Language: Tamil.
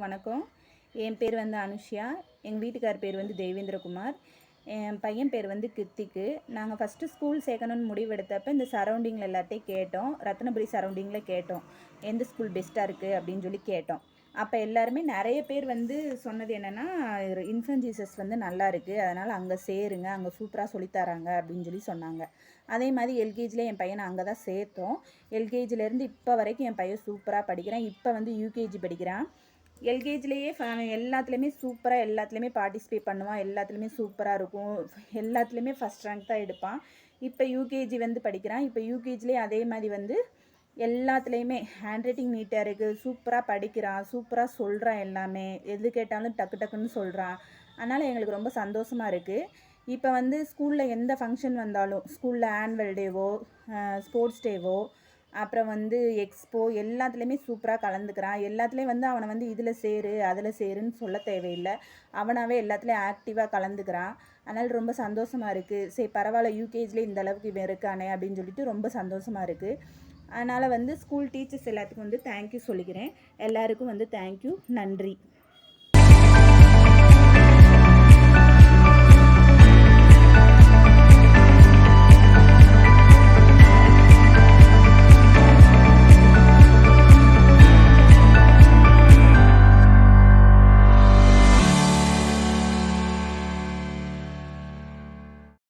எல்லாருக்கும் வணக்கம். என் பேர் வந்து அனுஷ்யா. எங்கள் வீட்டுக்கார் பேர் வந்து தேவேந்திரகுமார். என் பையன் பேர் வந்து கிருத்திக்கு. நாங்கள் ஃபஸ்ட்டு ஸ்கூல் சேர்க்கணும்னு முடிவெடுத்தப்போ இந்த சரௌண்டிங்கில் எல்லாத்தையும் கேட்டோம். ரத்னபுரி சரௌண்டிங்கில் கேட்டோம், எந்த ஸ்கூல் பெஸ்ட்டாக இருக்குது அப்படின்னு சொல்லி கேட்டோம். அப்போ எல்லாருமே நிறைய பேர் வந்து சொன்னது என்னென்னா, இன்ஃபன்ட் ஜீசஸ் வந்து நல்லா இருக்குது, அதனால் அங்கே சேருங்க, அங்கே சூப்பராக சொல்லித்தராங்க அப்படின்னு சொல்லி சொன்னாங்க. அதே மாதிரி எல்கேஜியில் என் பையனை அங்கே தான் சேர்த்தோம். எல்கேஜிலேருந்து இப்போ வரைக்கும் என் பையன் சூப்பராக படிக்கிறான். இப்போ வந்து யூகேஜி படிக்கிறான். எல்கேஜிலேயே எல்லாத்துலேயுமே சூப்பராக எல்லாத்துலேயுமே பார்ட்டிசிபேட் பண்ணுவான். எல்லாத்துலேயுமே சூப்பராக இருக்கும். எல்லாத்துலேயுமே ஃபஸ்ட் ரேங்க் தான் எடுப்பான். இப்போ யூகேஜி வந்து படிக்கிறான். இப்போ யூகேஜிலே அதே மாதிரி வந்து எல்லாத்துலேயுமே ஹேண்ட் ரைட்டிங் நீட்டாக இருக்குது. சூப்பராக படிக்கிறான், சூப்பராக சொல்கிறான், எல்லாமே எது கேட்டாலும் டக்கு டக்குன்னு சொல்கிறான். அதனால் எங்களுக்கு ரொம்ப சந்தோஷமாக இருக்குது. இப்போ வந்து ஸ்கூலில் எந்த ஃபங்க்ஷன் வந்தாலும், ஸ்கூலில் ஆனுவல் டேவோ ஸ்போர்ட்ஸ் டேவோ அப்புறம் வந்து எக்ஸ்போ எல்லாத்துலேயுமே சூப்பராக கலந்துக்கிறான். எல்லாத்துலேயும் வந்து அவனை வந்து இதில் சேரு அதில் சேருன்னு சொல்ல தேவையில்லை, அவனாவே எல்லாத்துலேயும் ஆக்டிவாக கலந்துக்கிறான். அதனால் ரொம்ப சந்தோஷமாக இருக்குது. சரி பரவாயில்ல, யூகேஜியில் இந்த அளவுக்கு இவன் இருக்கானே அப்படின்னு சொல்லிட்டு ரொம்ப சந்தோஷமாக இருக்குது. அதனால் வந்து ஸ்கூல் டீச்சர்ஸ் எல்லாத்துக்கும் வந்து தேங்க்யூ சொல்லிக்கிறேன். எல்லாருக்கும் வந்து தேங்க்யூ, நன்றி.